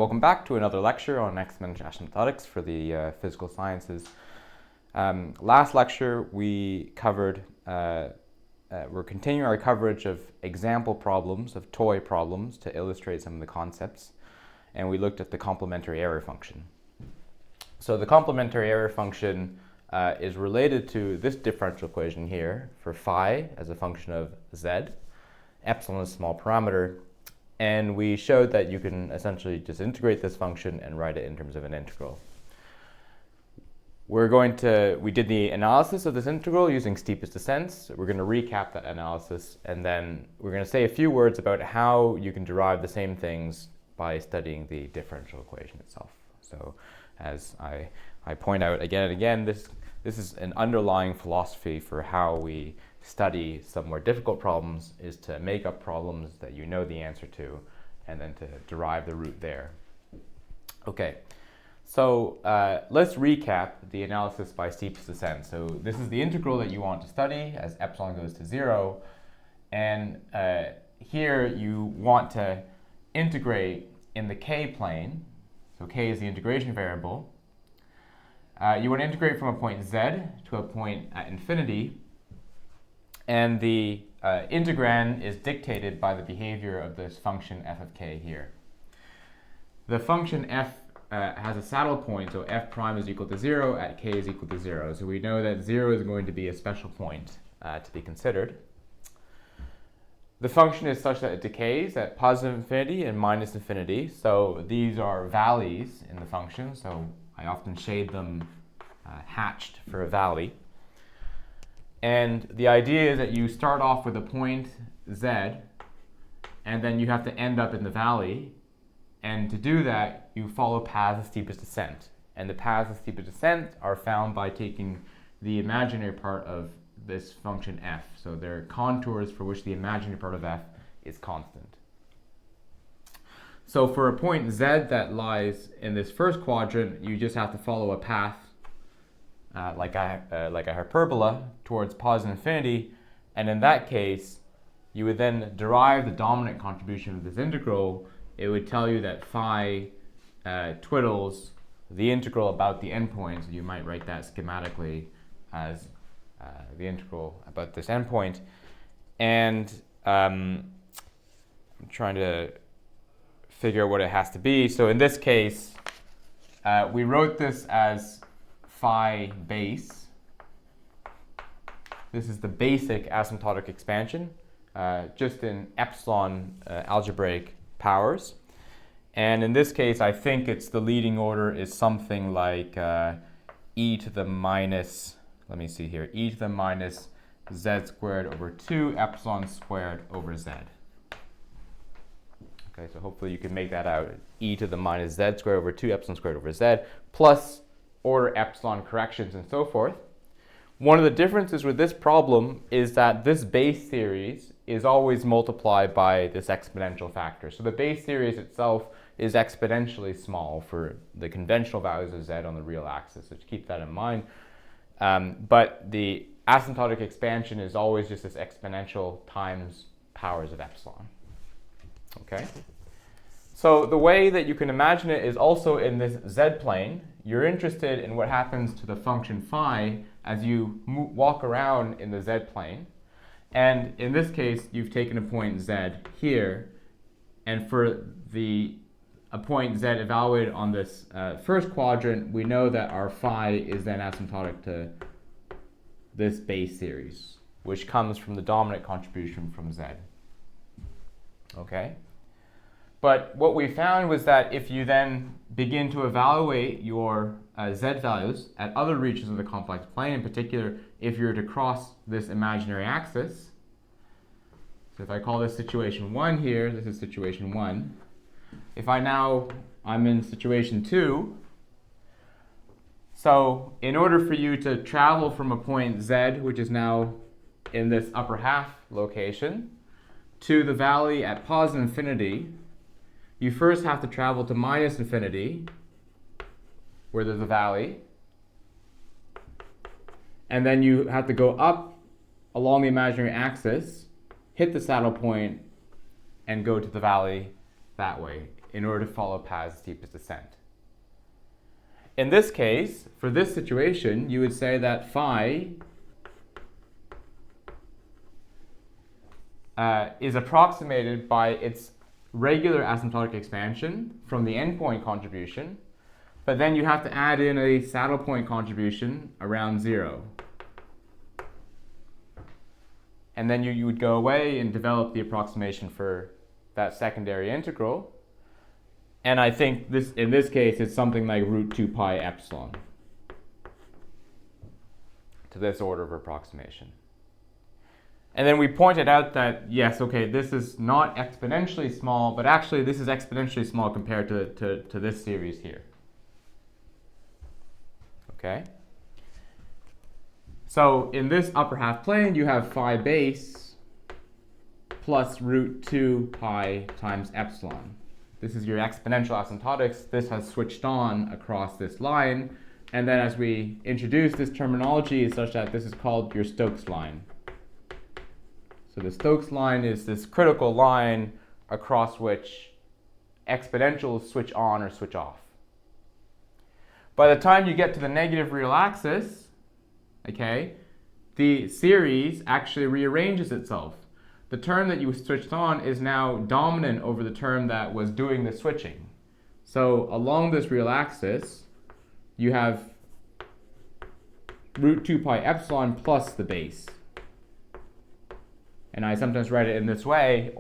Welcome back to another lecture on exponential asymptotics for the physical sciences. Last lecture we covered, we're continuing our coverage of example problems, of toy problems to illustrate some of the concepts, and we looked at the complementary error function. So the complementary error function is related to this differential equation here for phi as a function of z, epsilon is a small parameter, and we showed that you can essentially just integrate this function and write it in terms of an integral. We did the analysis of this integral using steepest descents. We're going to recap that analysis, and then we're going to say a few words about how you can derive the same things by studying the differential equation itself. So as I point out again and again, this is an underlying philosophy for how we study some more difficult problems, is to make up problems that you know the answer to and then to derive the root there. Okay, so let's recap the analysis by steepest descent. So this is the integral that you want to study as epsilon goes to 0, and here you want to integrate in the k plane. So k is the integration variable. You want to integrate from a point z to a point at infinity, and the integrand is dictated by the behavior of this function f of k here. The function f has a saddle point, so f prime is equal to 0 at k is equal to 0. So we know that 0 is going to be a special point to be considered. The function is such that it decays at positive infinity and minus infinity. So these are valleys in the function, so I often shade them hatched for a valley. And the idea is that you start off with a point z, and then you have to end up in the valley. And to do that, you follow paths of steepest descent. And the paths of steepest descent are found by taking the imaginary part of this function f. So there are contours for which the imaginary part of f is constant. So for a point z that lies in this first quadrant, you just have to follow a path like a hyperbola towards positive infinity, and in that case you would then derive the dominant contribution of this integral. It would tell you that phi twiddles the integral about the endpoint, so you might write that schematically as the integral about this endpoint. And I'm trying to figure out what it has to be. So in this case, we wrote this as phi base. This is the basic asymptotic expansion, just in epsilon algebraic powers. And in this case, I think it's the leading order is something like e to the minus, let me see here, e to the minus z squared over 2 epsilon squared over z. Okay, so hopefully you can make that out. E to the minus z squared over 2 epsilon squared over z, plus order epsilon corrections and so forth. One of the differences with this problem is that this base series is always multiplied by this exponential factor. So the base series itself is exponentially small for the conventional values of z on the real axis, so keep that in mind. But the asymptotic expansion is always just this exponential times powers of epsilon. Okay? So the way that you can imagine it is also in this z plane. You're interested in what happens to the function phi as you walk around in the z plane. And in this case, you've taken a point z here. And for a point z evaluated on this first quadrant, we know that our phi is then asymptotic to this base series, which comes from the dominant contribution from z. Okay? But what we found was that if you then begin to evaluate your z values at other reaches of the complex plane, in particular if you're to cross this imaginary axis, so if I call this situation 1 here, this is situation 1. If I'm in situation 2, so in order for you to travel from a point z, which is now in this upper half location, to the valley at positive infinity, you first have to travel to minus infinity, where there's a valley, and then you have to go up along the imaginary axis, hit the saddle point, and go to the valley that way. in order to follow paths steepest descent. In this case, for this situation, you would say that phi is approximated by its regular asymptotic expansion from the endpoint contribution, but then you have to add in a saddle point contribution around 0. And then you would go away and develop the approximation for that secondary integral. And I think in this case it's something like root 2 pi epsilon to this order of approximation. And then we pointed out that, yes, okay, this is not exponentially small, but actually this is exponentially small compared to this series here. Okay? So in this upper half plane, you have phi base plus root 2 pi times epsilon. This is your exponential asymptotics. This has switched on across this line. And then as we introduce this terminology, it's such that this is called your Stokes line. So the Stokes line is this critical line across which exponentials switch on or switch off. By the time you get to the negative real axis, okay, the series actually rearranges itself. The term that you switched on is now dominant over the term that was doing the switching. So along this real axis, you have root 2 pi epsilon plus the base. And I sometimes write it in this way,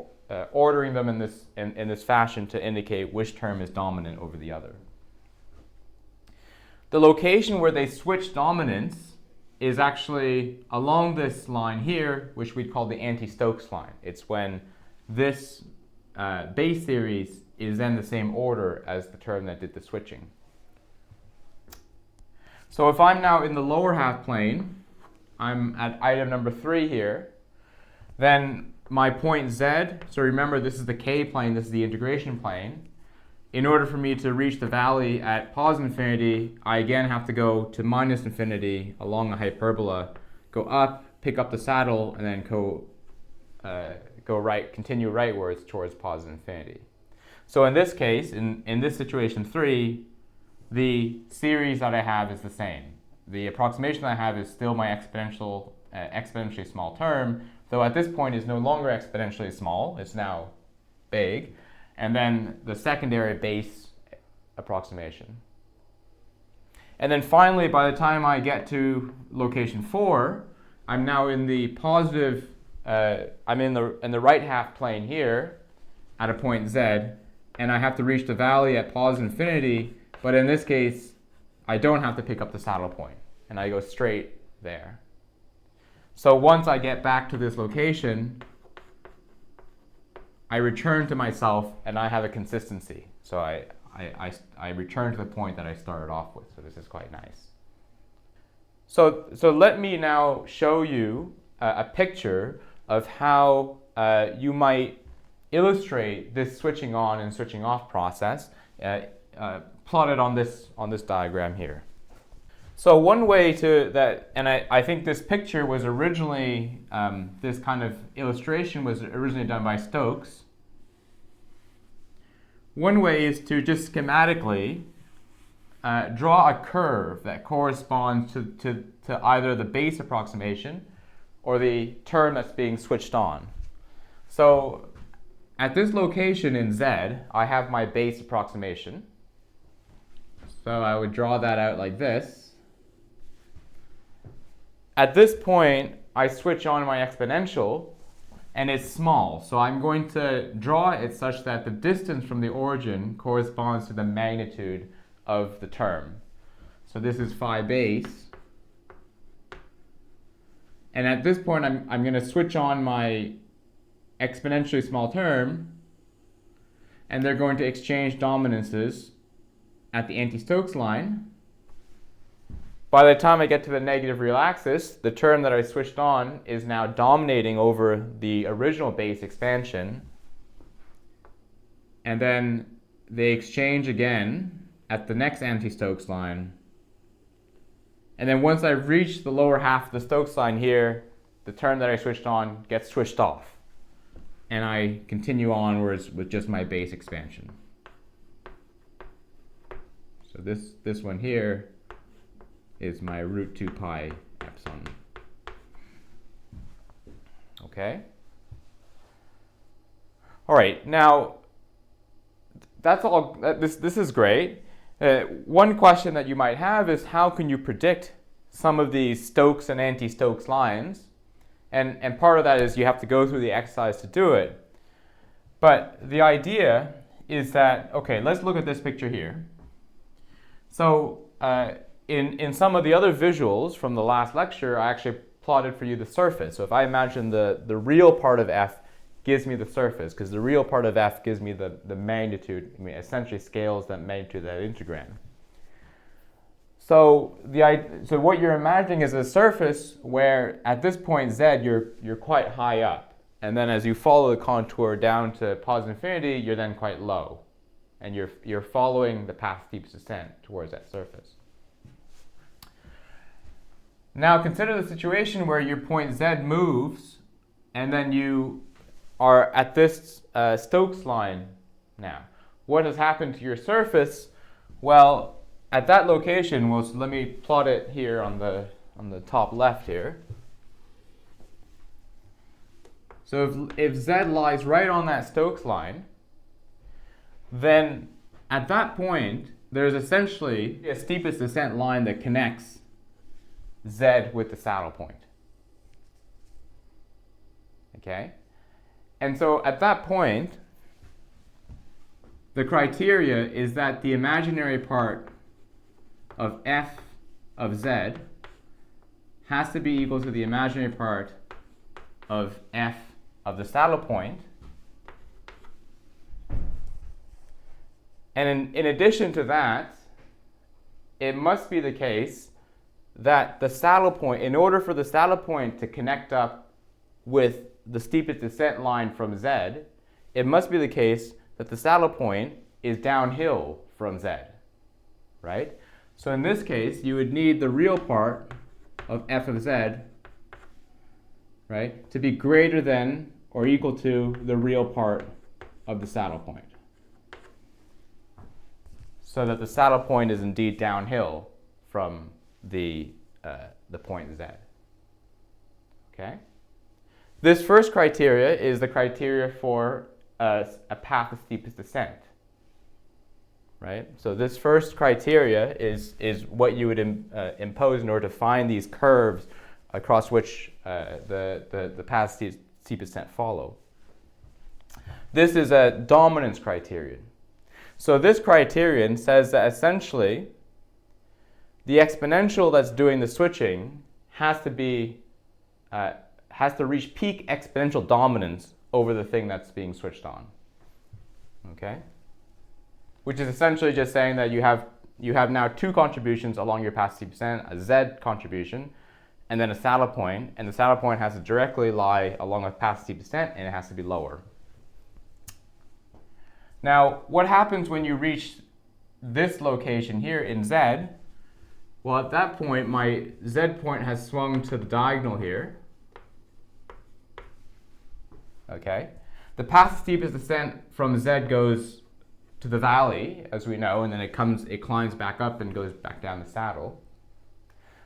ordering them in this fashion to indicate which term is dominant over the other. The location where they switch dominance is actually along this line here, which we'd call the anti-Stokes line. It's when this base series is then the same order as the term that did the switching. So if I'm now in the lower half plane, I'm at item number 3 here, then my point z, so remember this is the k plane, this is the integration plane. In order for me to reach the valley at positive infinity, I again have to go to minus infinity along the hyperbola, go up, pick up the saddle, and then go right, continue rightwards towards positive infinity. So in this case, in this situation 3, the series that I have is the same. The approximation I have is still my exponentially small term, though at this point is no longer exponentially small, it's now big, and then the secondary base approximation. And then finally, by the time I get to location 4, I'm now in the positive, I'm in the right half plane here at a point z, and I have to reach the valley at positive infinity, but in this case, I don't have to pick up the saddle point, and I go straight there. So once I get back to this location, I return to myself and I have a consistency. So I return to the point that I started off with. So this is quite nice. So let me now show you a picture of how you might illustrate this switching on and switching off process plotted on this diagram here. So one way to that, and I think this picture was originally, this kind of illustration was originally done by Stokes. One way is to just schematically draw a curve that corresponds to either the base approximation or the term that's being switched on. So at this location in Z, I have my base approximation. So I would draw that out like this. At this point, I switch on my exponential, and it's small. So I'm going to draw it such that the distance from the origin corresponds to the magnitude of the term. So this is phi base. And at this point, I'm going to switch on my exponentially small term, and they're going to exchange dominances at the anti-Stokes line. By the time I get to the negative real axis, the term that I switched on is now dominating over the original base expansion. And then they exchange again at the next anti-Stokes line. And then once I've reached the lower half of the Stokes line here, the term that I switched on gets switched off. And I continue onwards with just my base expansion. So this one here is my root 2 pi epsilon. Okay? All right, now that's all. This is great. One question that you might have is how can you predict some of these Stokes and anti-Stokes lines? And part of that is you have to go through the exercise to do it. But the idea is that, okay, let's look at this picture here. So in some of the other visuals from the last lecture, I actually plotted for you the surface. So if I imagine the real part of f gives me the surface, because the real part of f gives me the magnitude, I mean, essentially scales that magnitude, that integrand. So what you're imagining is a surface where at this point z you're quite high up, and then as you follow the contour down to positive infinity, you're then quite low, and you're following the path of steepest descent towards that surface. Now consider the situation where your point z moves, and then you are at this Stokes line now. What has happened to your surface? Well, at that location, well, so let me plot it here on the top left here. So if z lies right on that Stokes line, then at that point, there's essentially a steepest descent line that connects z with the saddle point. Okay? And so at that point, the criteria is that the imaginary part of f of z has to be equal to the imaginary part of f of the saddle point. And in addition to that, it must be the case that the saddle point, in order for the saddle point to connect up with the steepest descent line from z, it must be the case that the saddle point is downhill from z, right? So in this case, you would need the real part of f of z, right, to be greater than or equal to the real part of the saddle point, so that the saddle point is indeed downhill from the point z. Okay? This first criteria is the criteria for a path of steepest descent. Right? So this first criteria is what you would impose in order to find these curves across which the paths of steepest descent follow. This is a dominance criterion. So this criterion says that essentially the exponential that's doing the switching has to reach peak exponential dominance over the thing that's being switched on. Okay? Which is essentially just saying that you have now two contributions along your path of steepest descent, a z contribution, and then a saddle point, and the saddle point has to directly lie along a path of steepest descent, and it has to be lower. Now, what happens when you reach this location here in z? Well, at that point, my z point has swung to the diagonal here. Okay? The path of steepest descent from z goes to the valley, as we know, and then it climbs back up and goes back down the saddle.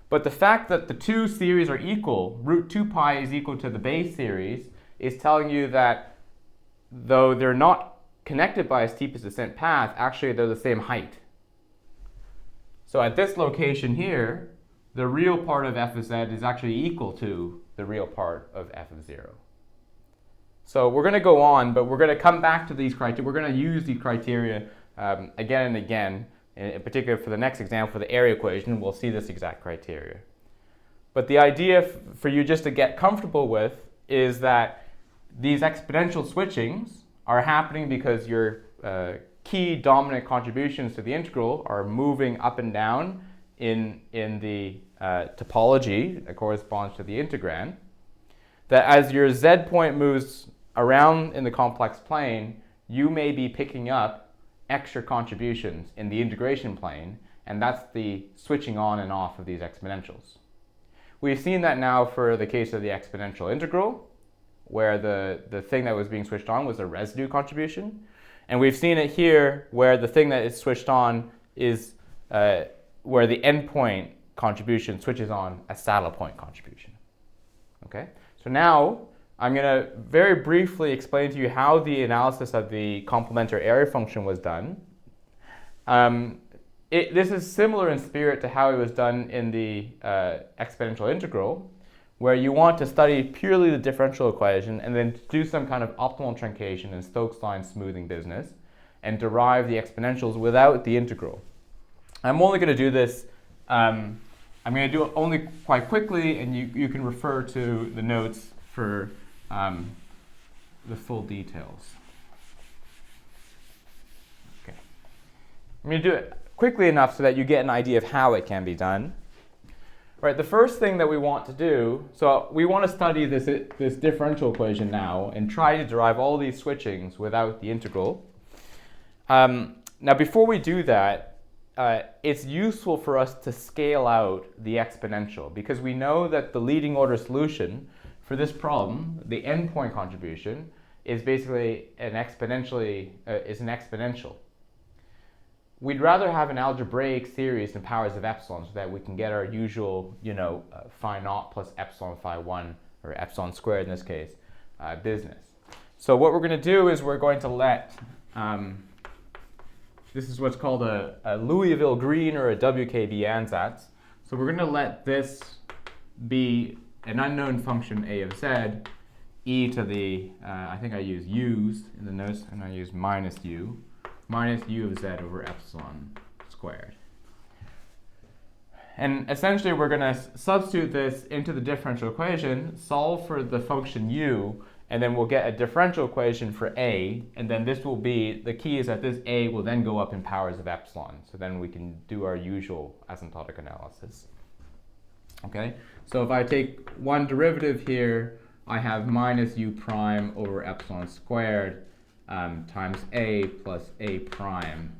But the fact that the two series are equal, root 2 pi is equal to the base series, is telling you that though they're not connected by a steepest descent path, actually they're the same height. So at this location here, the real part of f of z is actually equal to the real part of f of 0. So we're going to go on, but we're going to come back to these criteria. We're going to use these criteria again and again. In particular, for the next example, for the Airy equation, we'll see this exact criteria. But the idea for you just to get comfortable with is that these exponential switchings are happening because your key dominant contributions to the integral are moving up and down in the topology that corresponds to the integrand. That as your z point moves around in the complex plane, you may be picking up extra contributions in the integration plane, and that's the switching on and off of these exponentials. We've seen that now for the case of the exponential integral, where the thing that was being switched on was a residue contribution. And we've seen it here where the thing that is switched on is where the endpoint contribution switches on a saddle point contribution. Okay, so now I'm going to very briefly explain to you how the analysis of the complementary area function was done. This is similar in spirit to how it was done in the exponential integral, where you want to study purely the differential equation and then do some kind of optimal truncation and Stokes line smoothing business and derive the exponentials without the integral. I'm only going to do this, I'm going to do it only quite quickly, and you can refer to the notes for the full details. Okay. I'm going to do it quickly enough so that you get an idea of how it can be done. Right, the first thing that we want to do, so we want to study this differential equation now and try to derive all these switchings without the integral. Now before we do that, it's useful for us to scale out the exponential, because we know that the leading order solution for this problem, the endpoint contribution, is basically an exponential. We'd rather have an algebraic series in powers of epsilon so that we can get our usual, phi naught plus epsilon phi 1, or epsilon squared in this case, business. So what we're going to do is we're going to let, this is what's called a Louisville green or a WKB ansatz. So we're going to let this be an unknown function a of z, e to the, I think I use u's in the notes, and I use minus u of z over epsilon squared. And essentially we're going to substitute this into the differential equation, solve for the function u, and then we'll get a differential equation for a, and then this will be, the key is that this a will then go up in powers of epsilon, so then we can do our usual asymptotic analysis. Okay, so if I take one derivative here, I have minus u prime over epsilon squared times a plus a prime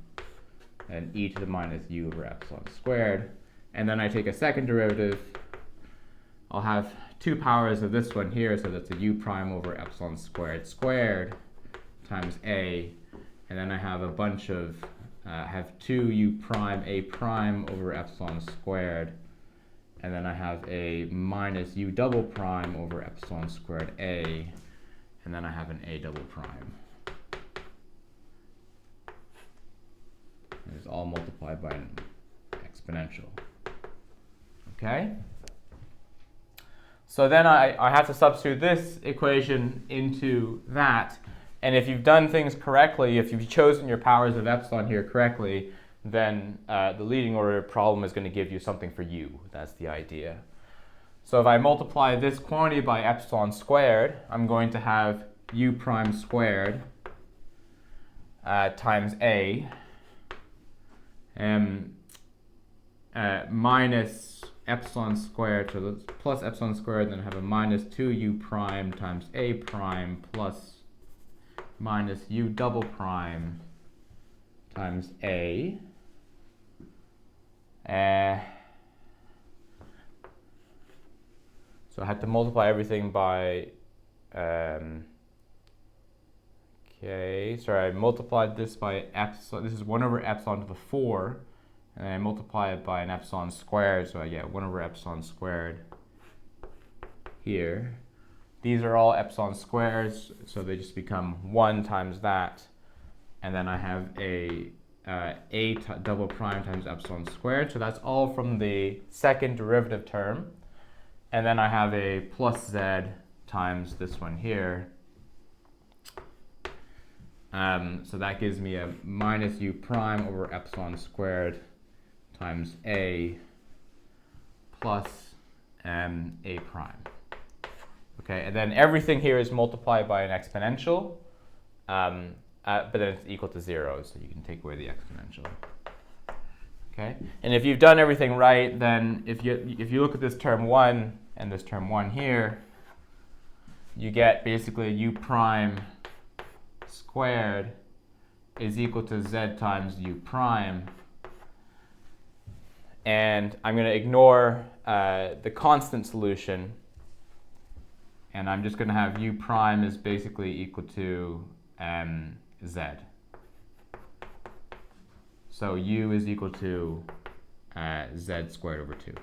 and e to the minus u over epsilon squared. And then I take a second derivative, I'll have two powers of this one here, so that's a u prime over epsilon squared times a, and then I have a bunch of, have 2 u prime a prime over epsilon squared, and then I have a minus u double prime over epsilon squared a, and then I have an a double prime. It's all multiplied by an exponential. Okay? So then I have to substitute this equation into that. And if you've done things correctly, if you've chosen your powers of epsilon here correctly, then the leading order problem is going to give you something for u. That's the idea. So if I multiply this quantity by epsilon squared, I'm going to have u prime squared times a minus epsilon squared, so that's plus epsilon squared, then I have a minus 2u prime times a prime plus minus u double prime times a. So I had to multiply everything by, okay, sorry, I multiplied this by epsilon, this is 1 over epsilon to the 4, and I multiply it by an epsilon squared, so I get 1 over epsilon squared here. These are all epsilon squares, so they just become 1 times that, and then I have a double prime times epsilon squared, so that's all from the second derivative term. And then I have a plus z times this one here. So that gives me a minus u prime over epsilon squared times a plus a prime. Okay, and then everything here is multiplied by an exponential, but then it's equal to 0, so you can take away the exponential. Okay, and if you've done everything right, then if you look at this term 1 and this term 1 here, you get basically u prime squared is equal to z times u prime. And I'm going to ignore the constant solution, and I'm just going to have u prime is basically equal to z. So u is equal to z squared over 2.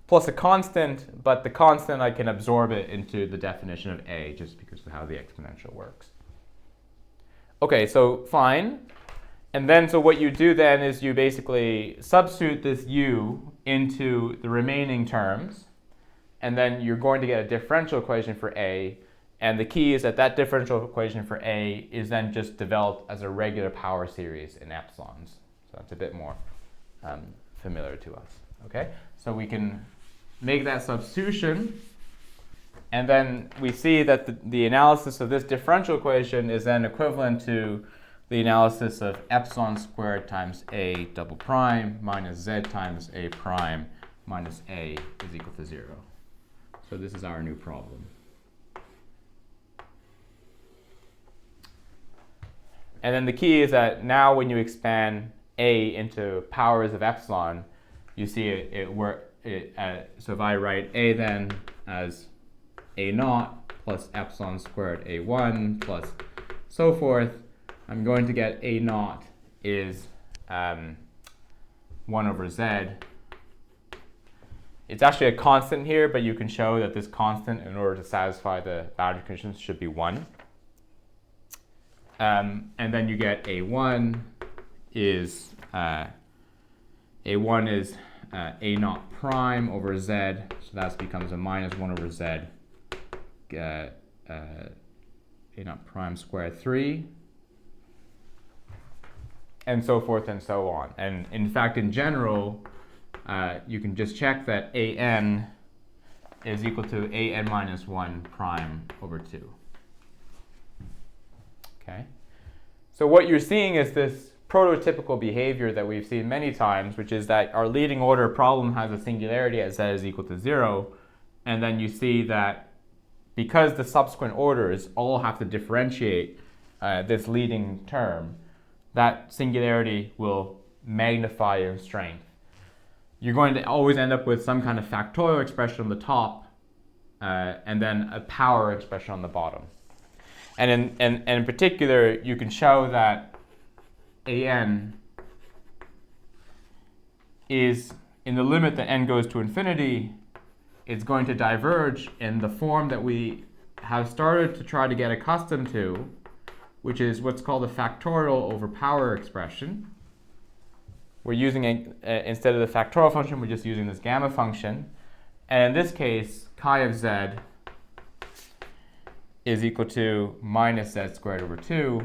Plus a constant, but the constant I can absorb it into the definition of a just because of how the exponential works. Okay, so fine. And then so what you do then is you basically substitute this u into the remaining terms, and then you're going to get a differential equation for a. And the key is that that differential equation for a is then just developed as a regular power series in epsilons. So that's a bit more familiar to us. Okay, so we can make that substitution, and then we see that the analysis of this differential equation is then equivalent to the analysis of epsilon squared times a double prime minus z times a prime minus a is equal to 0. So this is our new problem. And then the key is that now when you expand a into powers of epsilon, you see so if I write a then as a naught plus epsilon squared a1 plus so forth, I'm going to get a naught is 1 over z. It's actually a constant here, but you can show that this constant, in order to satisfy the boundary conditions, should be 1. And then you get a1 is a naught prime over z, so that becomes a minus 1 over z, a naught prime squared 3, and so forth and so on. And in fact, in general, you can just check that an is equal to an minus 1 prime over 2. Okay. So what you're seeing is this prototypical behavior that we've seen many times, which is that our leading order problem has a singularity at z is equal to 0, and then you see that because the subsequent orders all have to differentiate this leading term, that singularity will magnify in strength. You're going to always end up with some kind of factorial expression on the top and then a power expression on the bottom. And in particular, you can show that an is, in the limit that n goes to infinity, it's going to diverge in the form that we have started to try to get accustomed to, which is what's called a factorial over power expression. We're using, instead of the factorial function, we're just using this gamma function. And in this case, chi of z is equal to minus z squared over 2,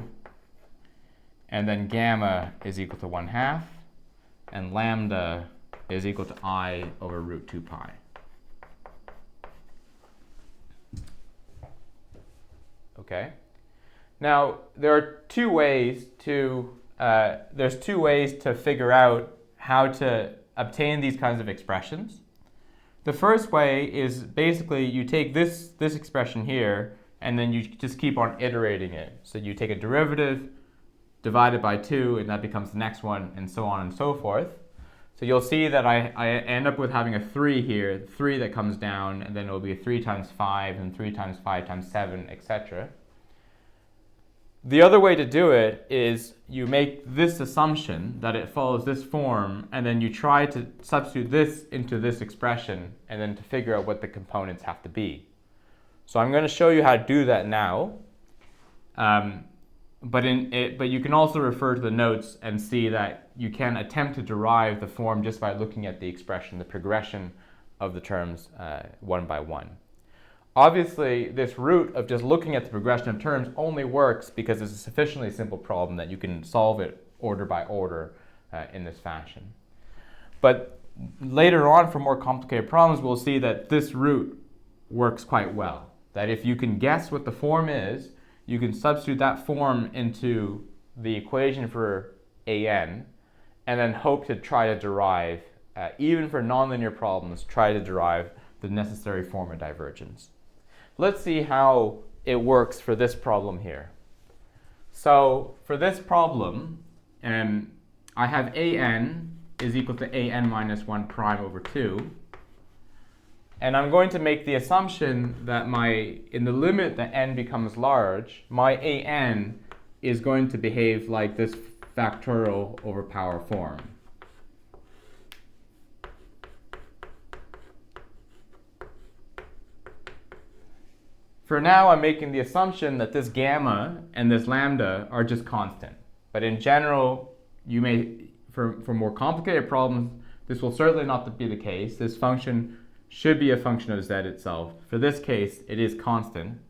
and then gamma is equal to 1/2, and lambda is equal to I over root 2 pi. Okay. Now there are two ways to figure out how to obtain these kinds of expressions. The first way is basically you take this expression here, and then you just keep on iterating it. So you take a derivative, divide it by 2, and that becomes the next one, and so on and so forth. So you'll see that I end up with having a 3 here, 3 that comes down, and then it will be a 3 times 5, and 3 times 5 times 7, etc. The other way to do it is you make this assumption that it follows this form, and then you try to substitute this into this expression, and then to figure out what the components have to be. So I'm going to show you how to do that now, but you can also refer to the notes and see that you can attempt to derive the form just by looking at the expression, the progression of the terms one by one. Obviously, this route of just looking at the progression of terms only works because it's a sufficiently simple problem that you can solve it order by order in this fashion. But later on, for more complicated problems, we'll see that this route works quite well. That if you can guess what the form is, you can substitute that form into the equation for an, and then hope to try to derive, even for nonlinear problems, try to derive the necessary form of divergence. Let's see how it works for this problem here. So for this problem, I have an is equal to an minus 1 prime over 2. And I'm going to make the assumption that in the limit that n becomes large, my an is going to behave like this factorial over power form. For now, I'm making the assumption that this gamma and this lambda are just constant. But in general, you may, for more complicated problems, this will certainly not be the case. This function should be a function of z itself. For this case, it is constant.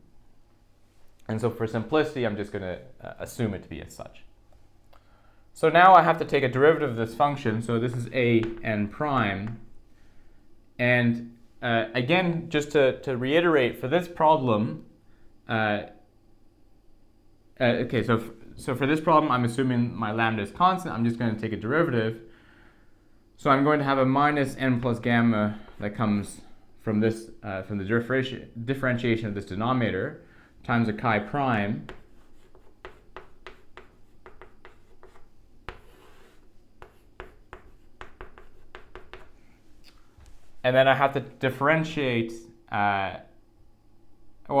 And so for simplicity, I'm just going to assume it to be as such. So now I have to take a derivative of this function. So this is a n prime. And again, just to reiterate, for this problem, okay, so for this problem, I'm assuming my lambda is constant. I'm just going to take a derivative. So I'm going to have a minus n plus gamma that comes from this, from the differentiation of this denominator, times a chi prime. And then I have to differentiate, well,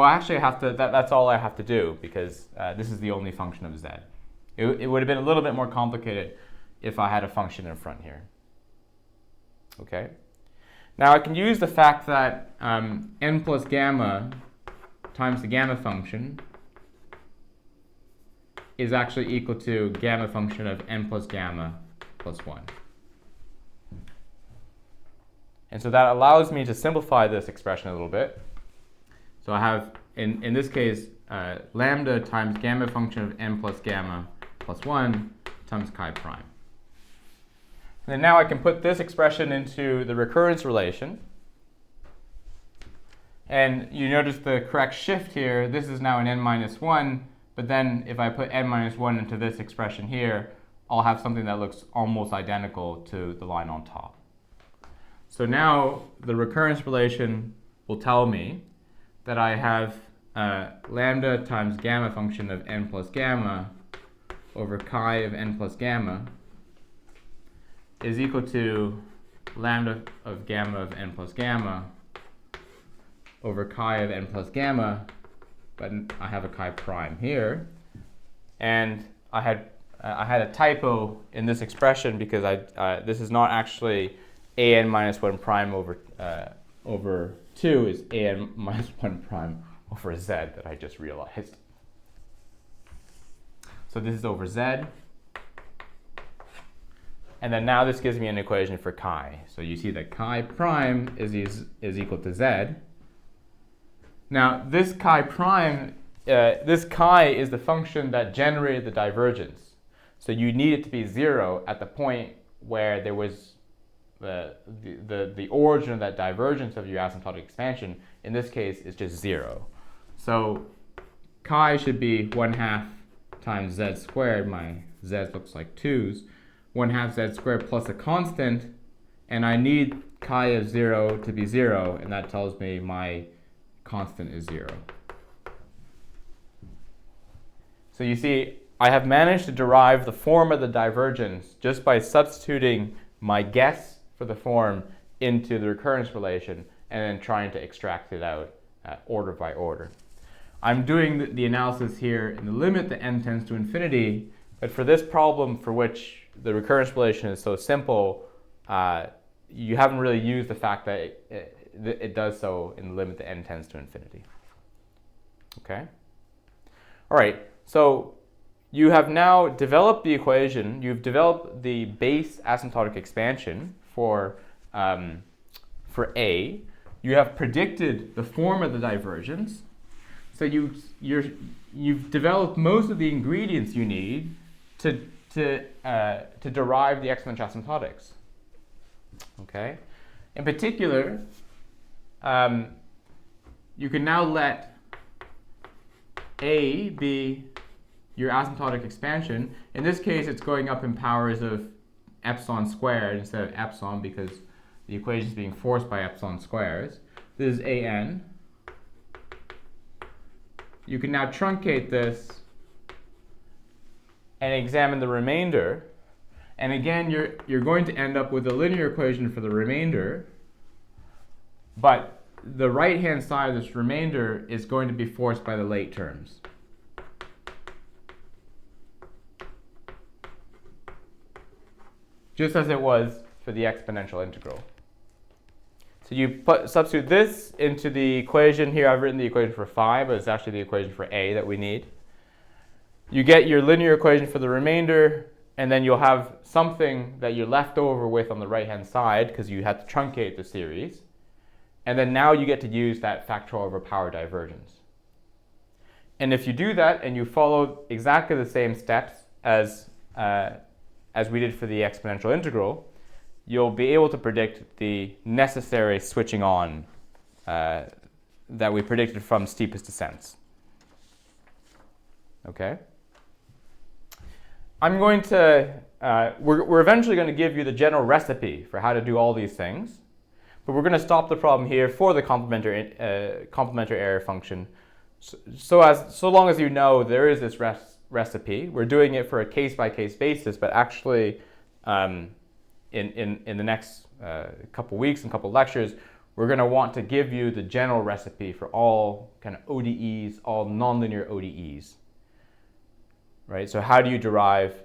actually I have to, that's all I have to do, because this is the only function of z. It would have been a little bit more complicated if I had a function in front here. Okay. Now I can use the fact that n plus gamma times the gamma function is actually equal to gamma function of n plus gamma plus 1. And so that allows me to simplify this expression a little bit. So I have, in this case, lambda times gamma function of n plus gamma plus 1 times chi prime. And then now I can put this expression into the recurrence relation. And you notice the correct shift here. This is now an n minus 1. But then if I put n minus 1 into this expression here, I'll have something that looks almost identical to the line on top. So now the recurrence relation will tell me that I have lambda times gamma function of n plus gamma over chi of n plus gamma is equal to lambda of gamma of n plus gamma over chi of n plus gamma, but I have a chi prime here. And I had a typo in this expression because this is not actually an minus 1 prime over 2 is an minus 1 prime over z that I just realized. So this is over z. And then now this gives me an equation for chi. So you see that chi prime is equal to z. Now this chi prime, this chi is the function that generated the divergence. So you need it to be 0 at the point where there was the origin of that divergence of your asymptotic expansion. In this case, is just 0. So chi should be 1/2 times z squared. My z looks like 2's. 1/2 z squared plus a constant, and I need chi of 0 to be 0, and that tells me my constant is 0. So you see, I have managed to derive the form of the divergence just by substituting my guess for the form into the recurrence relation and then trying to extract it out order by order. I'm doing the analysis here in the limit that n tends to infinity, but for this problem for which the recurrence relation is so simple, you haven't really used the fact that it does so in the limit that n tends to infinity. Okay? All right, so you have now developed the equation, you've developed the base asymptotic expansion for A. You have predicted the form of the divergence. So you've developed most of the ingredients you need to derive the exponential asymptotics. Okay? In particular, you can now let A be your asymptotic expansion. In this case, it's going up in powers of epsilon squared instead of epsilon because the equation is being forced by epsilon squares. This is an. You can now truncate this and examine the remainder. And again, you're going to end up with a linear equation for the remainder. But the right-hand side of this remainder is going to be forced by the late terms. just as it was for the exponential integral. So you substitute this into the equation here. I've written the equation for phi, but it's actually the equation for a that we need. You get your linear equation for the remainder, and then you'll have something that you're left over with on the right-hand side because you had to truncate the series. And then now you get to use that factorial over power divergence. And if you do that and you follow exactly the same steps as we did for the exponential integral, you'll be able to predict the necessary switching on that we predicted from steepest descents. Okay? I'm going to, we're eventually going to give you the general recipe for how to do all these things, but we're going to stop the problem here for the complementary area function. So long as you know there is this recipe, we're doing it for a case-by-case basis, but actually in the next couple weeks and couple lectures, we're going to want to give you the general recipe for all kind of ODEs, all nonlinear ODEs. Right? So how do you derive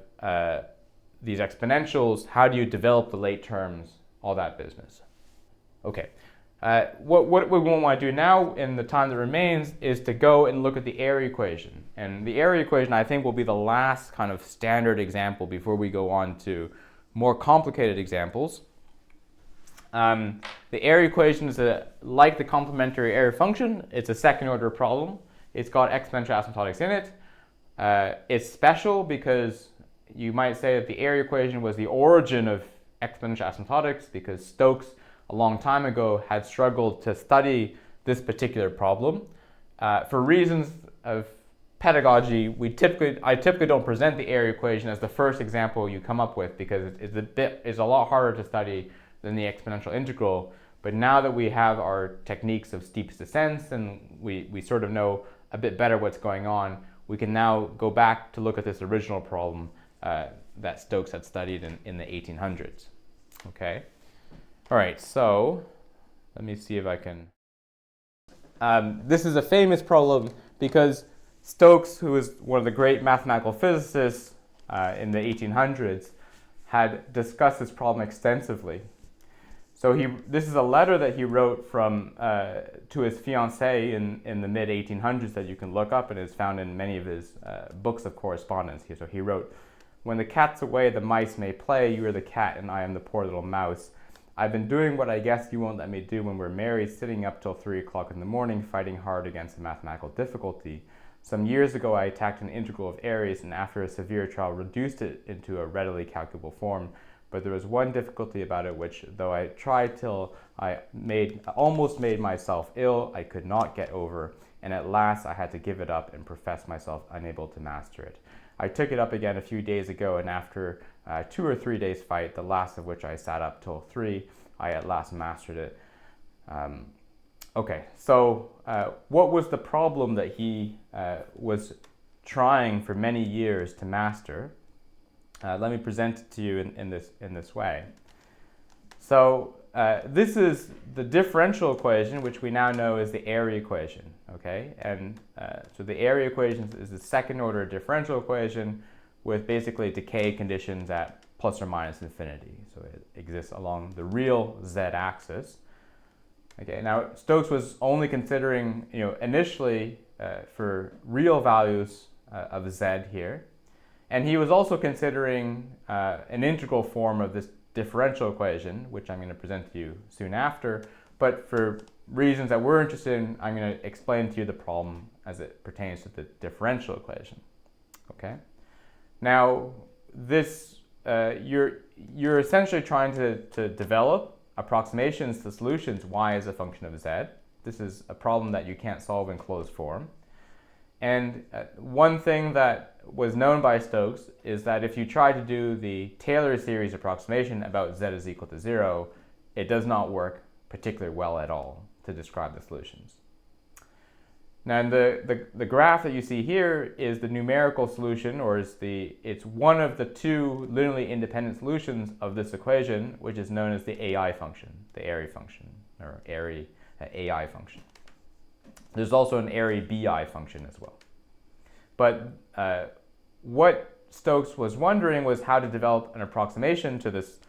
these exponentials? How do you develop the late terms? All that business. Okay. What we want to do now in the time that remains is to go and look at the Airy equation. And the Airy equation, I think, will be the last kind of standard example before we go on to more complicated examples. The Airy equation is like the complementary Airy function. It's a second order problem. It's got exponential asymptotics in it. It's special because you might say that the Airy equation was the origin of exponential asymptotics because Stokes a long time ago had struggled to study this particular problem. For reasons of pedagogy, I typically don't present the Airy equation as the first example you come up with because it's a lot harder to study than the exponential integral. But now that we have our techniques of steepest descents and we sort of know a bit better what's going on, we can now go back to look at this original problem that Stokes had studied in the 1800s. Okay. All right, so let me see if I can. This is a famous problem because Stokes, who was one of the great mathematical physicists in the 1800s, had discussed this problem extensively. So this is a letter that he wrote to his fiancée in the mid-1800s that you can look up and is found in many of his books of correspondence. So he wrote, "When the cat's away, the mice may play. You are the cat and I am the poor little mouse. I've been doing what I guess you won't let me do when we're married, sitting up till 3 o'clock in the morning, fighting hard against a mathematical difficulty. Some years ago, I attacked an integral of Airy's and after a severe trial reduced it into a readily calculable form. But there was one difficulty about it which, though I tried till I almost made myself ill, I could not get over, and at last I had to give it up and profess myself unable to master it. I took it up again a few days ago, and after 2 or 3 days' fight, the last of which I sat up till 3, I at last mastered it." Okay, so what was the problem that he was trying for many years to master? Let me present it to you in this way. So this is the differential equation, which we now know is the Airy equation. Okay, and so the Airy equation is the second order differential equation with basically decay conditions at plus or minus infinity. So it exists along the real z-axis. Okay, now Stokes was only considering, initially for real values of z here. And he was also considering an integral form of this differential equation, which I'm going to present to you soon after. But for reasons that we're interested in, I'm going to explain to you the problem as it pertains to the differential equation. Okay. Now, this you're essentially trying to develop approximations to solutions y as a function of z. This is a problem that you can't solve in closed form. And one thing that was known by Stokes is that if you try to do the Taylor series approximation about z is equal to 0, it does not work particularly well at all to describe the solutions. Now, the graph that you see here is the numerical solution, or it's one of the two linearly independent solutions of this equation, which is known as the AI function, the Airy function, or Airy AI function. There's also an Airy BI function as well. But what Stokes was wondering was how to develop an approximation to this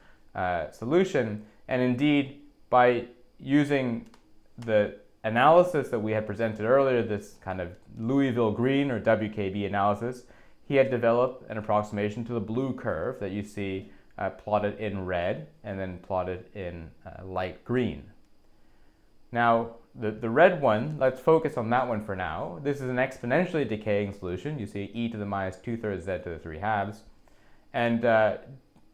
solution. And indeed, by using the analysis that we had presented earlier, this kind of Louisville green or WKB analysis, he had developed an approximation to the blue curve that you see plotted in red and then plotted in light green. Now, the red one, let's focus on that one for now. This is an exponentially decaying solution. You see e to the minus 2/3 z to the 3/2. And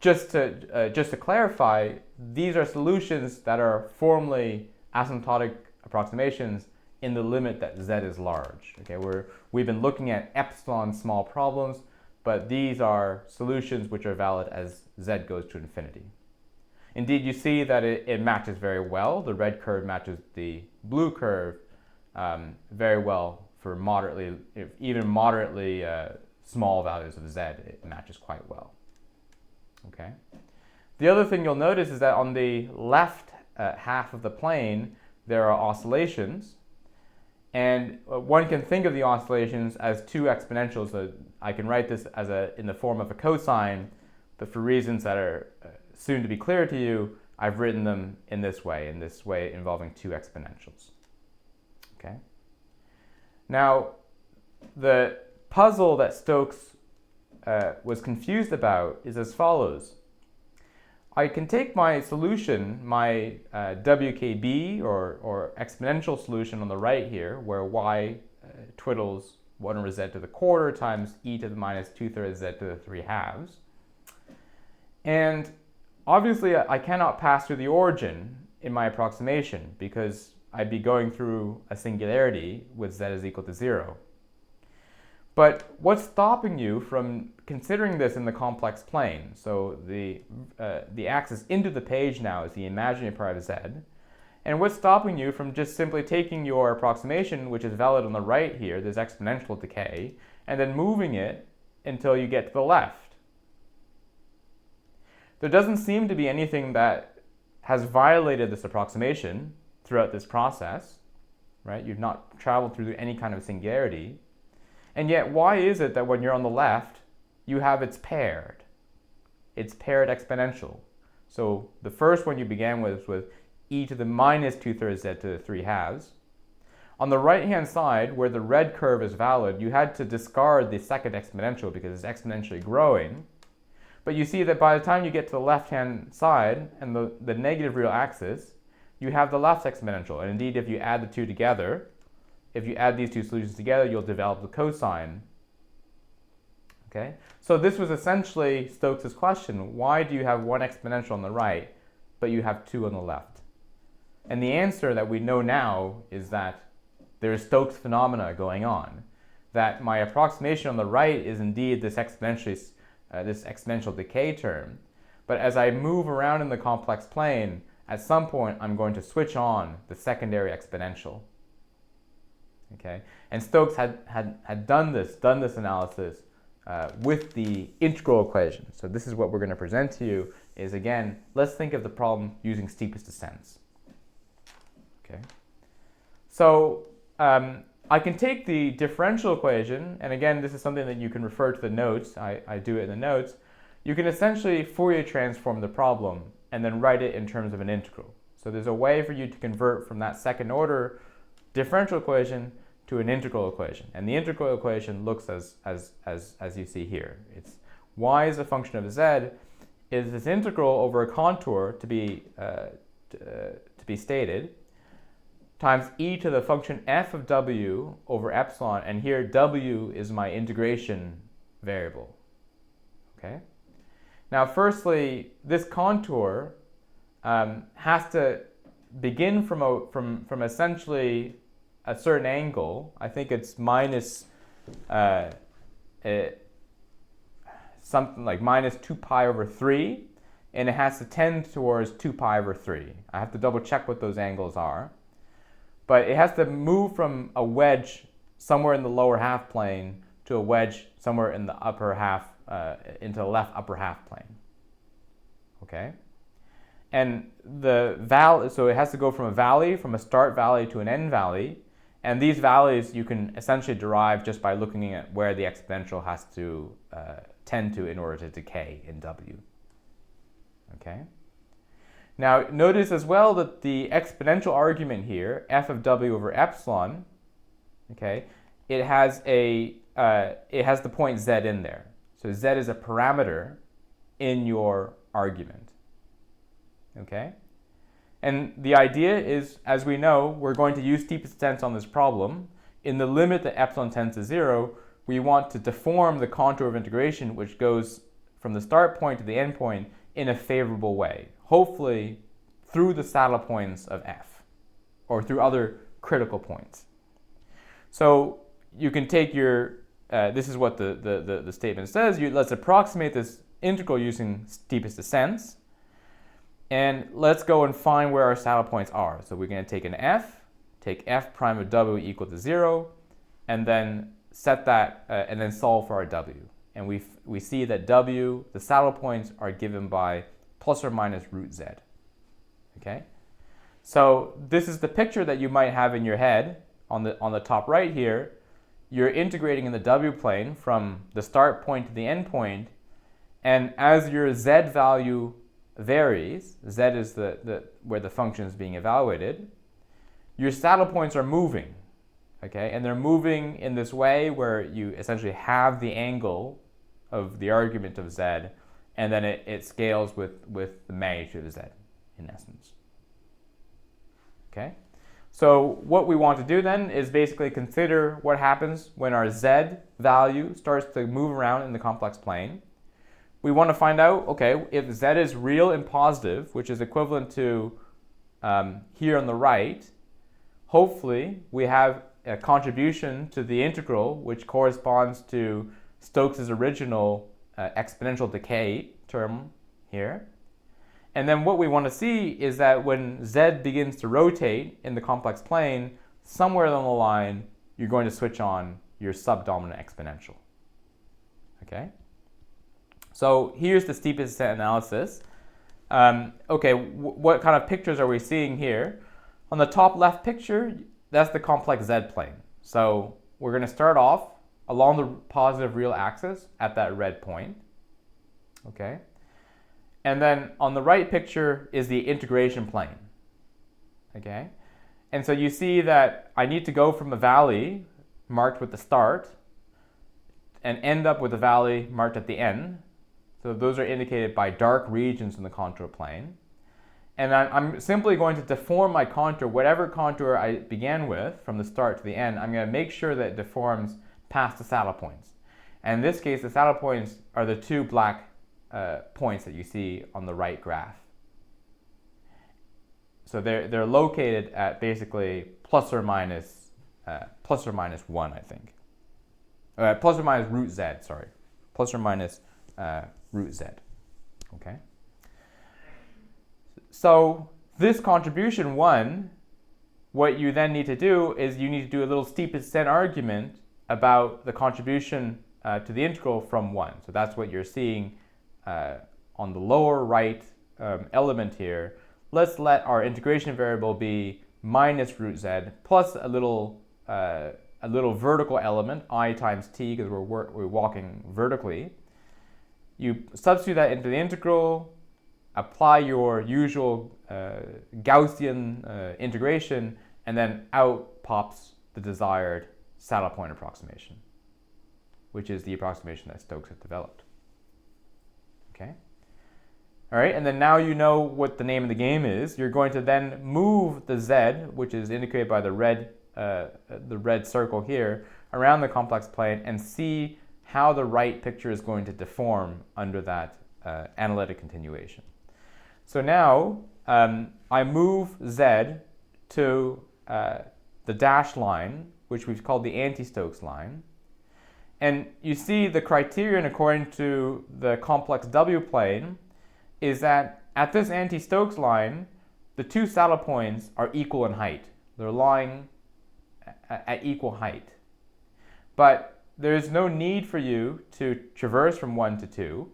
just to clarify, these are solutions that are formally asymptotic approximations in the limit that z is large. Okay, we've been looking at epsilon small problems, but these are solutions which are valid as z goes to infinity. Indeed, you see that it matches very well. The red curve matches the blue curve very well for moderately, even moderately small values of z. It matches quite well. Okay. The other thing you'll notice is that on the left half of the plane, there are oscillations. And one can think of the oscillations as two exponentials. So I can write this as in the form of a cosine, but for reasons that are soon to be clear to you, I've written them in this way involving two exponentials. Okay. Now, the puzzle that Stokes was confused about is as follows. I can take my solution, my WKB or exponential solution on the right here, where y twiddles 1/z to the quarter times e to the minus 2/3 z to the 3/2. And obviously I cannot pass through the origin in my approximation because I'd be going through a singularity with z is equal to 0. But what's stopping you from considering this in the complex plane? So the axis into the page now is the imaginary part of z. And what's stopping you from just simply taking your approximation, which is valid on the right here, this exponential decay, and then moving it until you get to the left? There doesn't seem to be anything that has violated this approximation throughout this process, right? You've not traveled through any kind of singularity. And yet, why is it that when you're on the left, you have it's paired? It's paired exponential. So the first one you began with was e to the minus 2/3 z to the 3/2. On the right-hand side, where the red curve is valid, you had to discard the second exponential because it's exponentially growing. But you see that by the time you get to the left-hand side and the negative real axis, you have the left exponential. And indeed, if you add the two together, if you add these two solutions together, you'll develop the cosine. Okay? So this was essentially Stokes' question. Why do you have one exponential on the right, but you have two on the left? And the answer that we know now is that there's Stokes phenomena going on. That my approximation on the right is indeed this exponential decay term. But as I move around in the complex plane, at some point I'm going to switch on the secondary exponential. Okay? And Stokes had done this analysis with the integral equation. So this is what we're going to present to you is, again, let's think of the problem using steepest descents. Okay? So I can take the differential equation, and again, this is something that you can refer to the notes. I do it in the notes. You can essentially Fourier transform the problem and then write it in terms of an integral. So there's a way for you to convert from that second order differential equation to an integral equation. And the integral equation looks as you see here. It's y as a function of z is this integral over a contour to be stated times e to the function f of w over epsilon, and here w is my integration variable. Okay. Now, firstly, this contour has to begin from essentially a certain angle. I think it's minus something like minus 2 pi over 3, and it has to tend towards 2 pi over 3. I have to double check what those angles are. But it has to move from a wedge somewhere in the lower half plane to a wedge somewhere in the upper half, into the left upper half plane. Okay? And so it has to go from a start valley to an end valley. And these values you can essentially derive just by looking at where the exponential has to tend to in order to decay in W. Okay. Now notice as well that the exponential argument here, f of W over epsilon, okay, it has the point z in there. So z is a parameter in your argument. Okay? And the idea is, as we know, we're going to use steepest descent on this problem. In the limit that epsilon tends to 0, we want to deform the contour of integration, which goes from the start point to the end point in a favorable way, hopefully through the saddle points of f, or through other critical points. So you can take your, this is what the statement says, let's approximate this integral using steepest descents, and let's go and find where our saddle points are. So we're going to take an f, take f prime of w equal to 0, and then set that, and then solve for our w. And we see that w, the saddle points, are given by plus or minus root z. Okay? So this is the picture that you might have in your head on the top right here. You're integrating in the w plane from the start point to the end point, and as your z value varies, z is where the function is being evaluated, your saddle points are moving. Okay? And they're moving in this way where you essentially have the angle of the argument of z, and then it scales with the magnitude of z, in essence. Okay? So what we want to do then is basically consider what happens when our z value starts to move around in the complex plane. We want to find out, okay, if z is real and positive, which is equivalent to here on the right, hopefully we have a contribution to the integral which corresponds to Stokes' original exponential decay term here. And then what we want to see is that when z begins to rotate in the complex plane, somewhere along the line, you're going to switch on your subdominant exponential. Okay? So here's the steepest descent analysis. What kind of pictures are we seeing here? On the top left picture, that's the complex z plane. So we're going to start off along the positive real axis at that red point. Okay? And then on the right picture is the integration plane. Okay? And so you see that I need to go from a valley marked with the start and end up with a valley marked at the end. So those are indicated by dark regions in the contour plane. And I'm simply going to deform my contour, whatever contour I began with from the start to the end, I'm going to make sure that it deforms past the saddle points. And in this case, the saddle points are the two black points that you see on the right graph. So they're located at basically plus or minus 1, I think. Plus or minus root z, sorry. Plus or minus root z. Okay? So this contribution 1, what you then need to do is you need to do a little steepest descent argument about the contribution to the integral from 1. So that's what you're seeing on the lower right element here. Let's let our integration variable be minus root z plus a little vertical element, I times t, because we're walking vertically. You substitute that into the integral, apply your usual Gaussian integration, and then out pops the desired saddle point approximation, which is the approximation that Stokes has developed. Okay? All right, and then now you know what the name of the game is. You're going to then move the z, which is indicated by the red circle here, around the complex plane and see how the right picture is going to deform under that analytic continuation. So now I move z to the dashed line, which we've called the anti-Stokes line. And you see the criterion according to the complex W plane is that at this anti-Stokes line, the two saddle points are equal in height. They're lying at equal height. But there's no need for you to traverse from 1 to 2.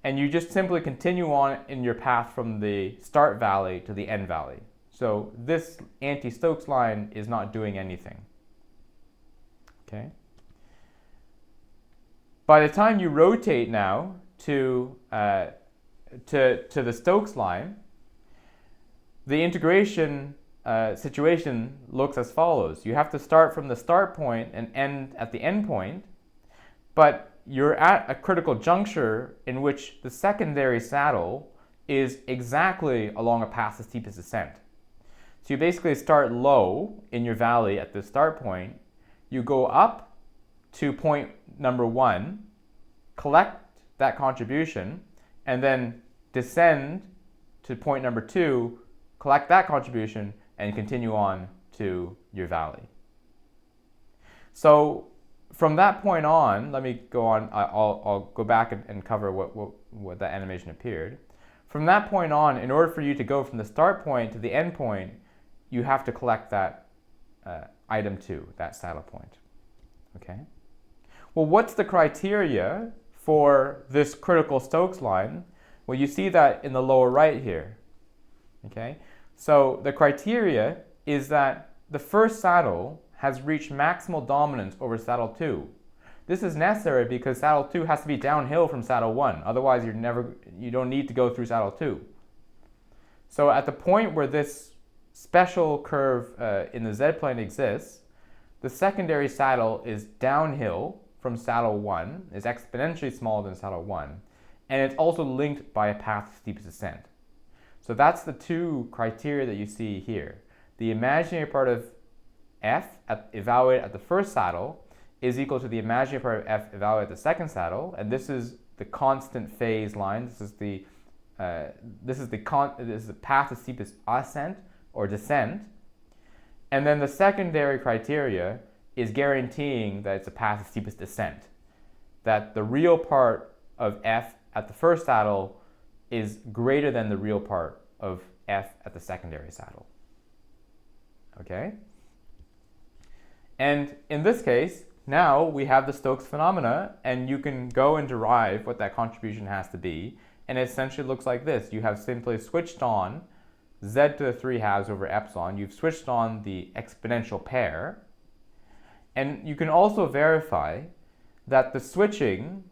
And you just simply continue on in your path from the start valley to the end valley. So this anti-Stokes line is not doing anything. Okay. By the time you rotate now to the Stokes line, the integration situation looks as follows. You have to start from the start point and end at the end point, but you're at a critical juncture in which the secondary saddle is exactly along a path of steepest descent. So you basically start low in your valley at the start point, you go up to point number 1, collect that contribution, and then descend to point number 2, collect that contribution, and continue on to your valley. So from that point on, let me go on, I'll go back and cover what that animation appeared. From that point on, in order for you to go from the start point to the end point, you have to collect that item 2, that saddle point. Okay. Well, what's the criteria for this critical Stokes line? Well, you see that in the lower right here. Okay. So the criteria is that the first saddle has reached maximal dominance over saddle 2. This is necessary because saddle 2 has to be downhill from saddle 1. Otherwise, you don't need to go through saddle 2. So at the point where this special curve in the z-plane exists, the secondary saddle is downhill from saddle 1, is exponentially smaller than saddle 1, and it's also linked by a path of steepest descent. So that's the two criteria that you see here. The imaginary part of f evaluated at the first saddle is equal to the imaginary part of f evaluated at the second saddle, and this is the constant phase line. This is the path of steepest ascent or descent. And then the secondary criteria is guaranteeing that it's a path of steepest descent, that the real part of f at the first saddle is greater than the real part of f at the secondary saddle. Okay? And in this case, now we have the Stokes phenomena, and you can go and derive what that contribution has to be, and it essentially looks like this. You have simply switched on z to the 3/2 over epsilon. You've switched on the exponential pair, and you can also verify that the switching,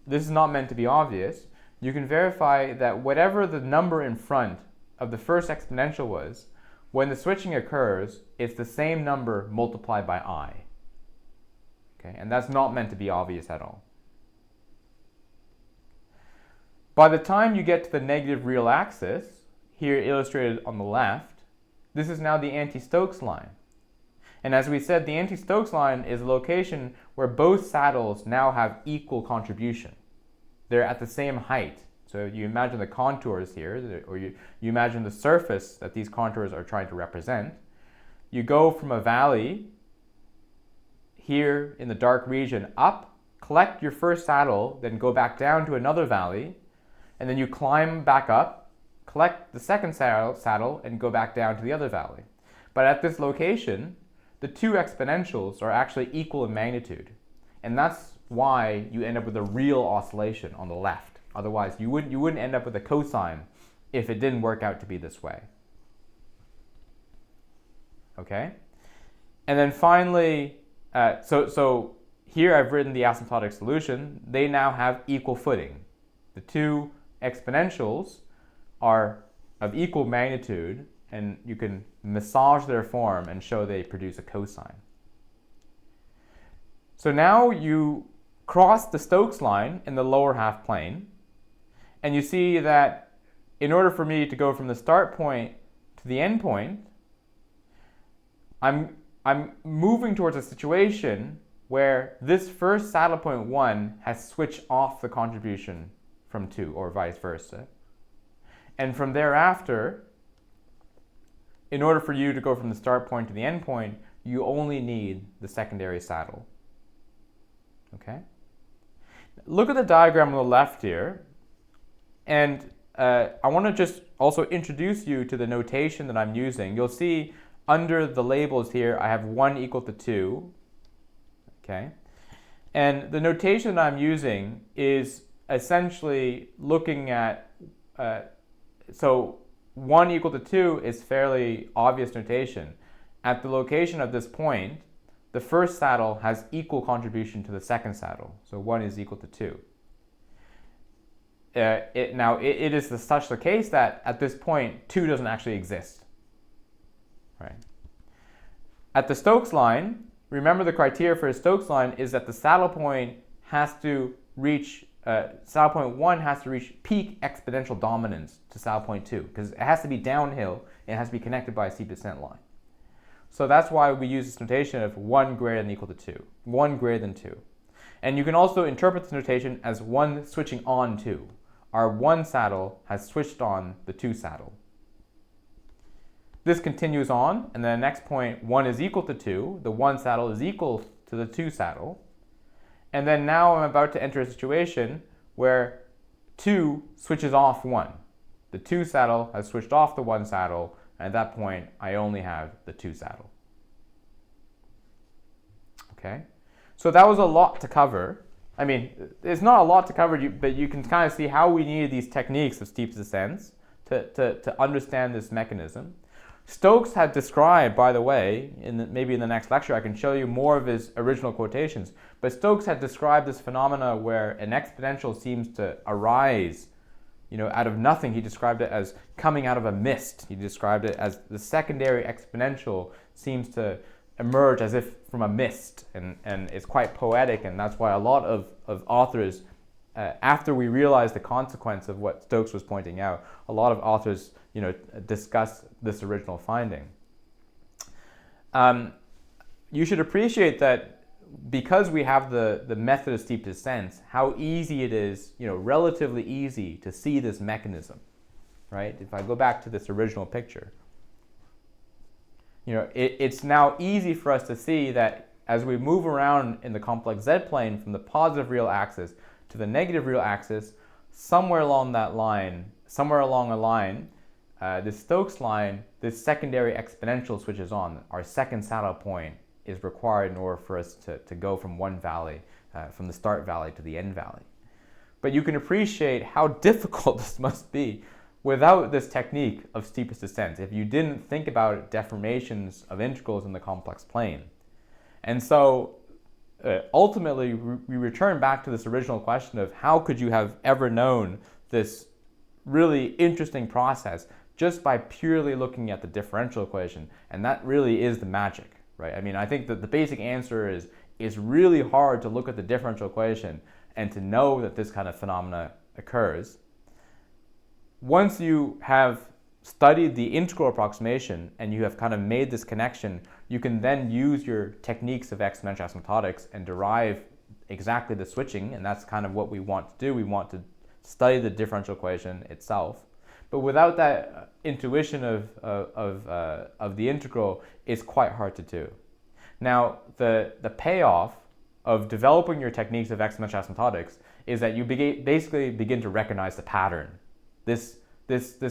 this is not meant to be obvious, you can verify that whatever the number in front of the first exponential was, when the switching occurs, it's the same number multiplied by I. Okay, and that's not meant to be obvious at all. By the time you get to the negative real axis, here illustrated on the left, this is now the anti-Stokes line. And as we said, the anti-Stokes line is a location where both saddles now have equal contribution. They're at the same height. So you imagine the contours here, or you imagine the surface that these contours are trying to represent. You go from a valley here in the dark region up, collect your first saddle, then go back down to another valley, and then you climb back up, collect the second saddle, and go back down to the other valley. But at this location, the two exponentials are actually equal in magnitude. And that's why you end up with a real oscillation on the left. Otherwise, you wouldn't end up with a cosine if it didn't work out to be this way. Okay? And then finally, so here I've written the asymptotic solution. They now have equal footing. The two exponentials are of equal magnitude, and you can massage their form and show they produce a cosine. So now you cross the Stokes line in the lower half plane, and you see that in order for me to go from the start point to the end point, I'm moving towards a situation where this first saddle point 1 has switched off the contribution from 2, or vice versa. And from thereafter, in order for you to go from the start point to the end point, you only need the secondary saddle. Okay? Look at the diagram on the left here, and I want to just also introduce you to the notation that I'm using. You'll see under the labels here, I have 1 equal to 2. Okay? And the notation that I'm using is essentially looking at, so 1 equal to 2 is fairly obvious notation. At the location of this point, the first saddle has equal contribution to the second saddle. So 1 is equal to 2. It is such the case that at this point, 2 doesn't actually exist. Right? At the Stokes line, remember the criteria for a Stokes line is that the saddle point has to reach, saddle point 1 has to reach peak exponential dominance to saddle point 2, because it has to be downhill and it has to be connected by a steep descent line. So that's why we use this notation of 1 greater than equal to 2, 1 greater than 2. And you can also interpret this notation as 1 switching on 2. Our 1 saddle has switched on the 2 saddle. This continues on, and then the next point, 1 is equal to 2. The 1 saddle is equal to the 2 saddle. And then now I'm about to enter a situation where 2 switches off 1. The 2 saddle has switched off the 1 saddle, and at that point, I only have the 2 saddle. Okay? So that was a lot to cover. I mean, it's not a lot to cover, but you can kind of see how we needed these techniques of steep descents to understand this mechanism. Stokes had described, by the way, maybe in the next lecture I can show you more of his original quotations, but Stokes had described this phenomena where an exponential seems to arise, out of nothing. He described it as coming out of a mist. He described it as the secondary exponential seems to emerge as if from a mist, and it's quite poetic, and that's why a lot of authors, after we realize the consequence of what Stokes was pointing out, a lot of authors discuss this original finding. You should appreciate that because we have the method of steep descents, how easy it is, relatively easy to see this mechanism, right? If I go back to this original picture, it's now easy for us to see that as we move around in the complex z-plane from the positive real axis to the negative real axis, somewhere along a line, this Stokes line, this secondary exponential switches on. Our second saddle point is required in order for us to go from one valley, from the start valley to the end valley. But you can appreciate how difficult this must be without this technique of steepest descent, if you didn't think about deformations of integrals in the complex plane. And so ultimately we return back to this original question of how could you have ever known this really interesting process just by purely looking at the differential equation. And that really is the magic, right? I mean, I think that the basic answer is it's really hard to look at the differential equation and to know that this kind of phenomena occurs. Once you have studied the integral approximation and you have kind of made this connection, you can then use your techniques of exponential asymptotics and derive exactly the switching, and that's kind of what we want to do. We want to study the differential equation itself. But without that intuition of the integral, it's quite hard to do. Now, the payoff of developing your techniques of exponential asymptotics is that you basically begin to recognize the pattern. This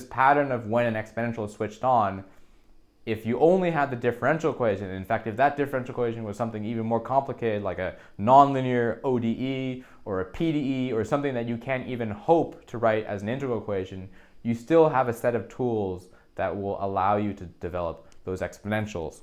pattern of when an exponential is switched on, if you only had the differential equation, in fact, if that differential equation was something even more complicated, like a nonlinear ODE or a PDE or something that you can't even hope to write as an integral equation, you still have a set of tools that will allow you to develop those exponentials.